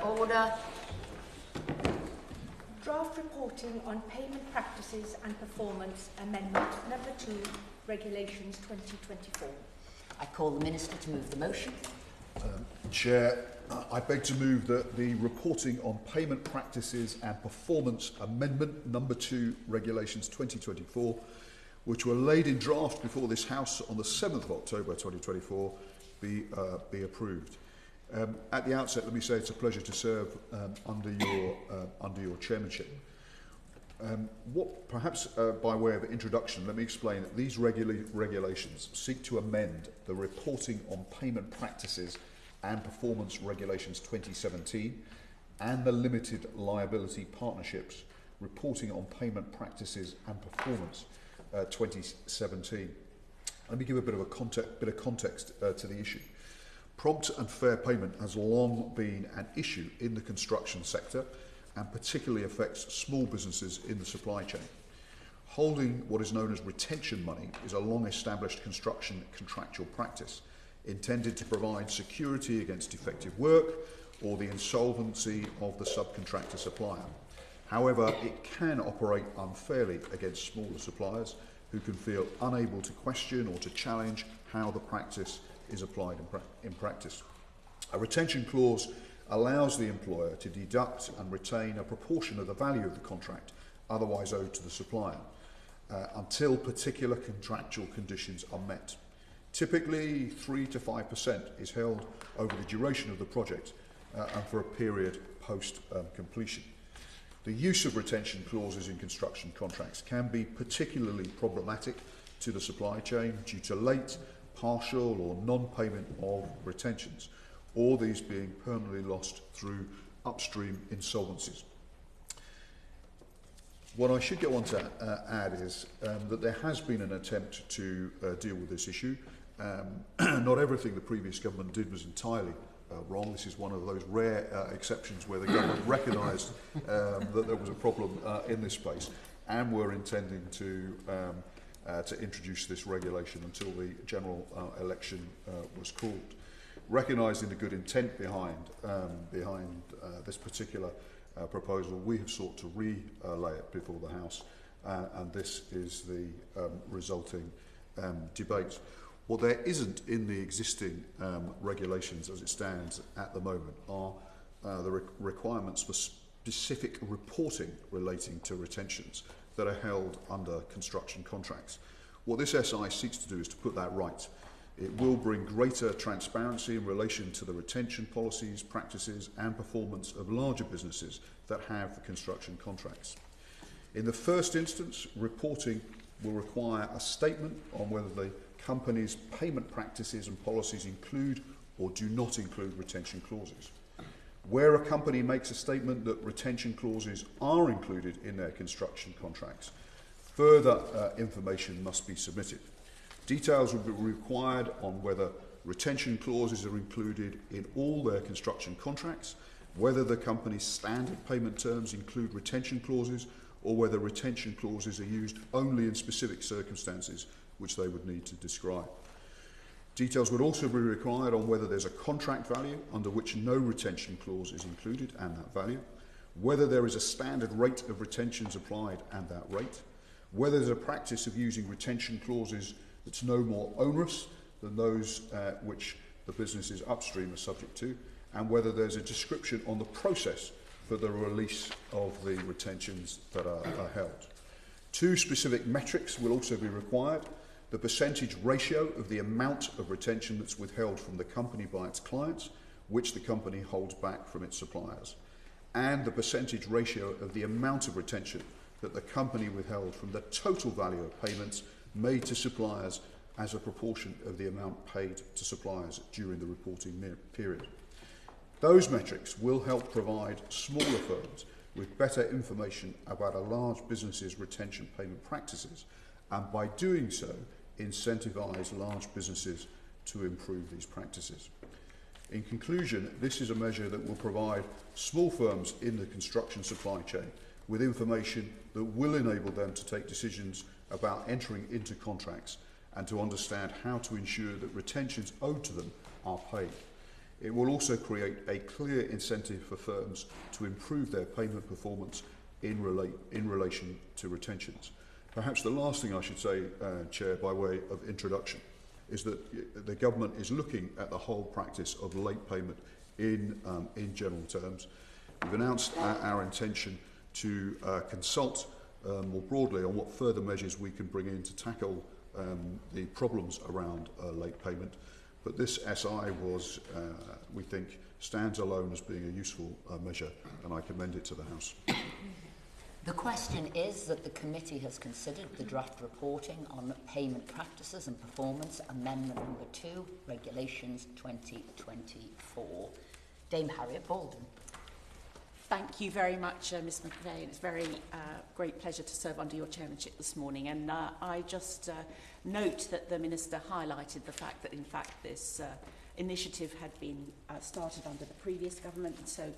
Order. Draft reporting on payment practices and performance amendment number 2, regulations 2024. I call the Minister to move the motion. Chair, I beg to move that the reporting on payment practices and performance amendment number 2, regulations 2024, which were laid in draft before this House on the 7th of October 2024, be approved. At the outset, let me say it's a pleasure to serve under your chairmanship. Perhaps by way of introduction, let me explain that these regulations seek to amend the reporting on payment practices and performance regulations 2017 and the limited liability partnerships reporting on payment practices and performance 2017. Let me give a bit of context to the issue. Prompt and fair payment has long been an issue in the construction sector and particularly affects small businesses in the supply chain. Holding what is known as retention money is a long-established construction contractual practice intended to provide security against defective work or the insolvency of the subcontractor supplier. However, it can operate unfairly against smaller suppliers who can feel unable to question or to challenge how the practice is applied in practice. A retention clause allows the employer to deduct and retain a proportion of the value of the contract otherwise owed to the supplier until particular contractual conditions are met. Typically, 3 to 5% is held over the duration of the project and for a period post-completion. The use of retention clauses in construction contracts can be particularly problematic to the supply chain due to late, partial or non-payment of retentions, or these being permanently lost through upstream insolvencies. What I should go on to add is that there has been an attempt to deal with this issue. Not everything the previous government did was entirely wrong. This is one of those rare exceptions where the government recognised that there was a problem in this space and were intending to introduce this regulation until the general election was called. Recognising the good intent behind this particular proposal, we have sought to relay it before the House, and this is the resulting debate. What there isn't in the existing regulations as it stands at the moment are the requirements for specific reporting relating to retentions that are held under construction contracts. What this SI seeks to do is to put that right. It will bring greater transparency in relation to the retention policies, practices and performance of larger businesses that have construction contracts. In the first instance, reporting will require a statement on whether the company's payment practices and policies include or do not include retention clauses. Where a company makes a statement that retention clauses are included in their construction contracts, further information must be submitted. Details will be required on whether retention clauses are included in all their construction contracts, whether the company's standard payment terms include retention clauses, or whether retention clauses are used only in specific circumstances which they would need to describe. Details would also be required on whether there's a contract value under which no retention clause is included and that value, whether there is a standard rate of retentions applied and that rate, whether there's a practice of using retention clauses that's no more onerous than those which the businesses upstream are subject to, and whether there's a description on the process for the release of the retentions that are held. 2 specific metrics will also be required: the percentage ratio of the amount of retention that's withheld from the company by its clients, which the company holds back from its suppliers, and the percentage ratio of the amount of retention that the company withheld from the total value of payments made to suppliers as a proportion of the amount paid to suppliers during the reporting period. Those metrics will help provide smaller firms with better information about a large business's retention payment practices, and by doing so, incentivise large businesses to improve these practices. In conclusion, this is a measure that will provide small firms in the construction supply chain with information that will enable them to take decisions about entering into contracts and to understand how to ensure that retentions owed to them are paid. It will also create a clear incentive for firms to improve their payment performance in relation to retentions. Perhaps the last thing I should say, Chair, by way of introduction, is that the government is looking at the whole practice of late payment in general terms. We've announced our intention to consult more broadly on what further measures we can bring in to tackle the problems around late payment. But this SI was, we think, stands alone as being a useful measure, and I commend it to the House. The question is that the committee has considered the draft reporting on payment practices and performance, Amendment number 2, Regulations 2024. Dame Harriet Baldwin. Thank you very much, Ms McVeigh. It's a very great pleasure to serve under your chairmanship this morning. And I just note that the Minister highlighted the fact that, in fact, this initiative had been started under the previous government, and so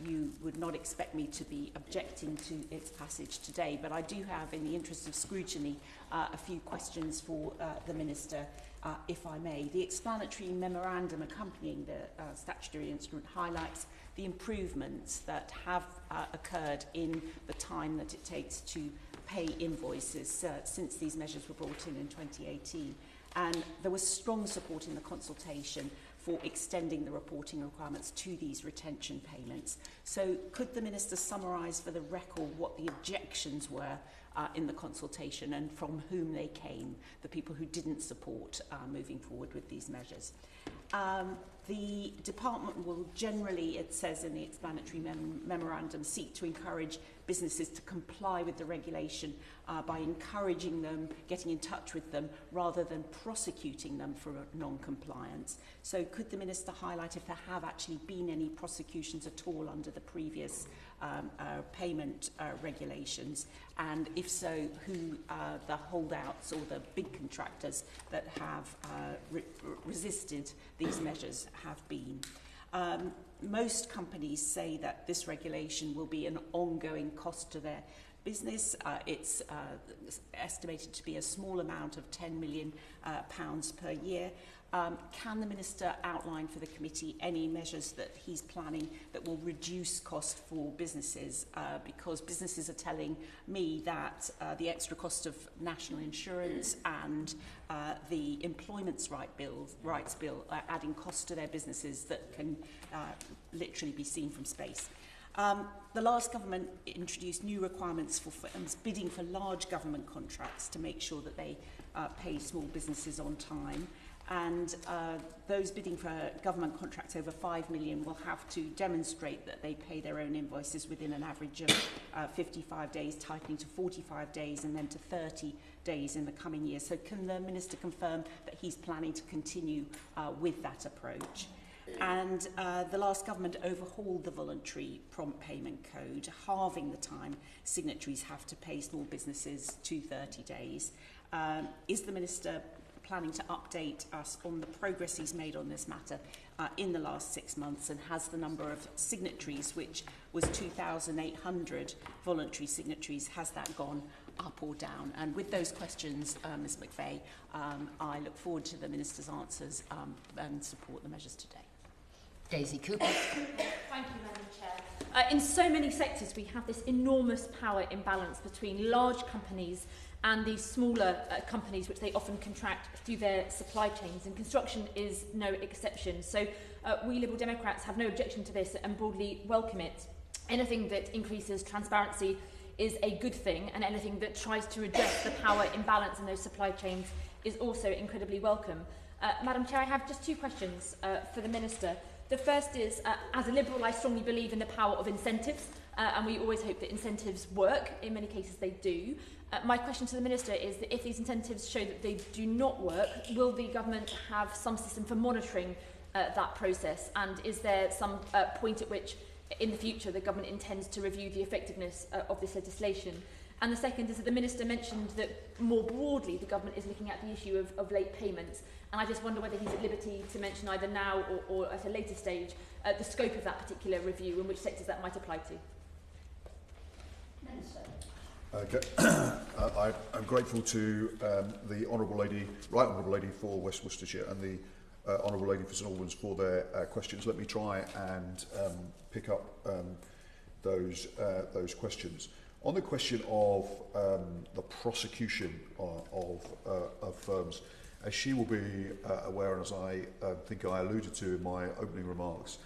you would not expect me to be objecting to its passage today. But I do have, in the interest of scrutiny, a few questions for the Minister, if I may. The explanatory memorandum accompanying the statutory instrument highlights the improvements that have occurred in the time that it takes to pay invoices since these measures were brought in 2018. And there was strong support in the consultation for extending the reporting requirements to these retention payments. So could the Minister summarise for the record what the objections were in the consultation and from whom they came, the people who didn't support moving forward with these measures? The department will generally, it says in the explanatory memorandum, seek to encourage businesses to comply with the regulation by encouraging them, getting in touch with them, rather than prosecuting them for non-compliance. So could the Minister highlight if there have actually been any prosecutions at all under the previous payment regulations, and if so, who the holdouts or the big contractors that have resisted these measures have been? Most companies say that this regulation will be an ongoing cost to their business. It's estimated to be a small amount of £10 million per year. Can the Minister outline for the committee any measures that he's planning that will reduce cost for businesses? Because businesses are telling me that the extra cost of national insurance and the employment rights bill are adding costs to their businesses that can literally be seen from space. The last government introduced new requirements for firms bidding for large government contracts to make sure that they pay small businesses on time. And those bidding for government contracts over 5 million will have to demonstrate that they pay their own invoices within an average of 55 days, tightening to 45 days and then to 30 days in the coming year. So can the Minister confirm that he's planning to continue with that approach? And the last government overhauled the voluntary prompt payment code, halving the time signatories have to pay small businesses to 30 days. Is the Minister planning to update us on the progress he's made on this matter in the last 6 months, and has the number of signatories, which was 2,800 voluntary signatories, has that gone up or down? And with those questions, Ms McVeigh, I look forward to the Minister's answers and support the measures today. Daisy Cooper. Thank you, Madam Chair. In so many sectors, we have this enormous power imbalance between large companies and these smaller companies, which they often contract through their supply chains, and construction is no exception. So we Liberal Democrats have no objection to this and broadly welcome it. Anything that increases transparency is a good thing, and anything that tries to address the power imbalance in those supply chains is also incredibly welcome. Madam Chair, I have just 2 questions for the Minister. The first is, as a Liberal, I strongly believe in the power of incentives, and we always hope that incentives work. In many cases, they do. My question to the Minister is that if these incentives show that they do not work, will the government have some system for monitoring that process? And is there some point at which, in the future, the government intends to review the effectiveness of this legislation? And the second is that the Minister mentioned that more broadly the government is looking at the issue of late payments. And I just wonder whether he's at liberty to mention either now or at a later stage the scope of that particular review and which sectors that might apply to. Minister. Okay. I'm grateful to the Honourable Lady, Right Honourable Lady for West Worcestershire, and the Honourable Lady for St Albans for their questions. Let me try and pick up those questions. On the question of the prosecution of firms, as she will be aware, and as I think I alluded to in my opening remarks,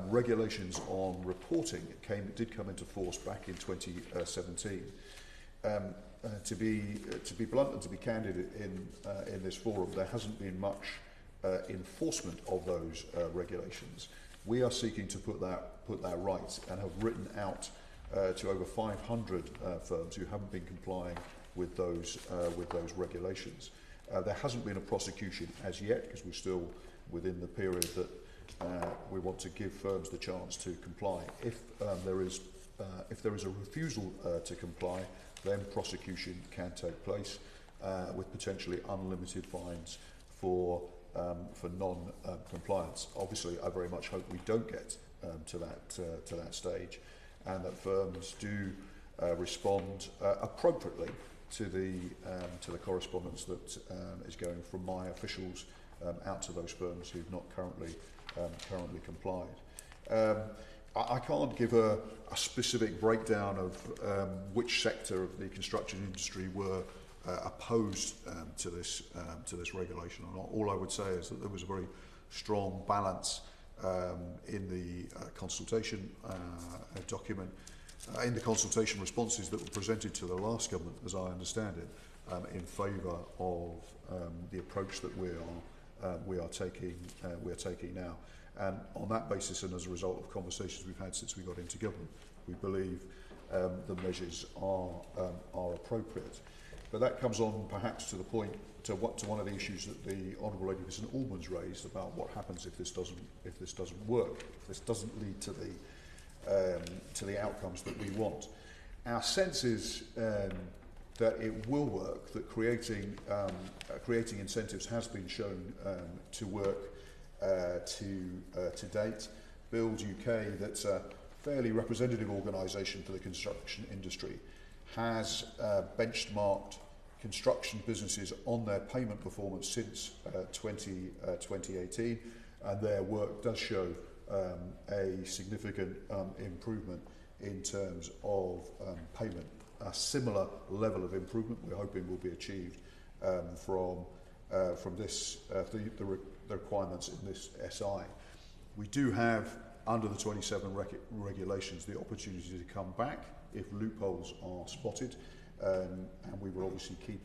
regulations on reporting did come into force back in 2017. To be blunt and to be candid in this forum, there hasn't been much enforcement of those regulations. We are seeking to put that right and have written out to over 500 firms who haven't been complying with those regulations. There hasn't been a prosecution as yet because we're still within the period that we want to give firms the chance to comply. If there is a refusal to comply, then prosecution can take place with potentially unlimited fines for non-compliance. Obviously, I very much hope we don't get to that stage, and that firms do respond appropriately to the correspondence that is going from my officials out to those firms who have not currently complied. I can't give a specific breakdown of which sector of the construction industry were opposed to this regulation or not. All I would say is that there was a very strong balance in the consultation document, in the consultation responses that were presented to the last government, as I understand it, in favour of the approach that we are taking now. And on that basis, and as a result of conversations we've had since we got into government, we believe the measures are appropriate. But that comes on perhaps to the point to one of the issues that the Honourable Lady for St Albans raised about what happens if this doesn't work, if this doesn't lead to the outcomes that we want. Our sense is that it will work, that creating incentives has been shown to work to date. Build UK, that's a fairly representative organisation for the construction industry, has benchmarked construction businesses on their payment performance since 2018, and their work does show a significant improvement in terms of payment. A similar level of improvement we're hoping will be achieved from the requirements in this SI. We do have, under the 27 regulations, the opportunity to come back if loopholes are spotted, and we will obviously keep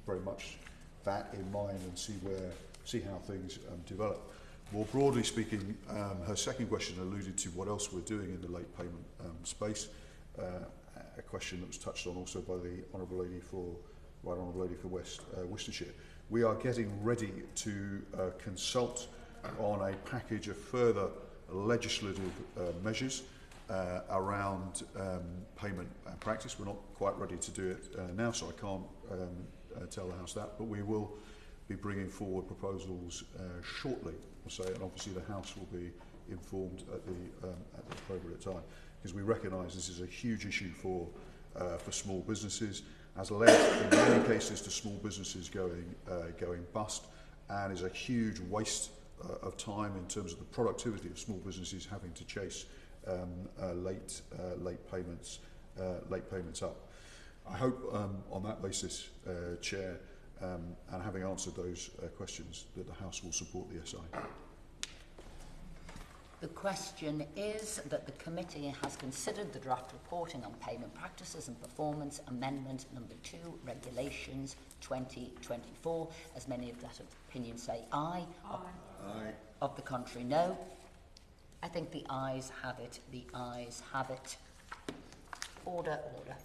very much that in mind and see how things develop. More broadly speaking, her second question alluded to what else we're doing in the late payment space, a question that was touched on also by the Honourable Lady for Worcestershire. We are getting ready to consult on a package of further legislative measures around payment practice. We're not quite ready to do it now, so I can't tell the House that, but we will be bringing forward proposals shortly, I'll say, and obviously the House will be informed at the appropriate time, because we recognise this is a huge issue for small businesses, has led in many cases to small businesses going bust, and is a huge waste of time in terms of the productivity of small businesses having to chase late payments up. I hope on that basis, Chair, and having answered those questions, that the House will support the SI. The question is that the committee has considered the draft reporting on payment practices and performance amendment number 2, regulations 2024. As many of that opinion say aye. Aye. Of the contrary, no. I think the ayes have it. The ayes have it. Order, order.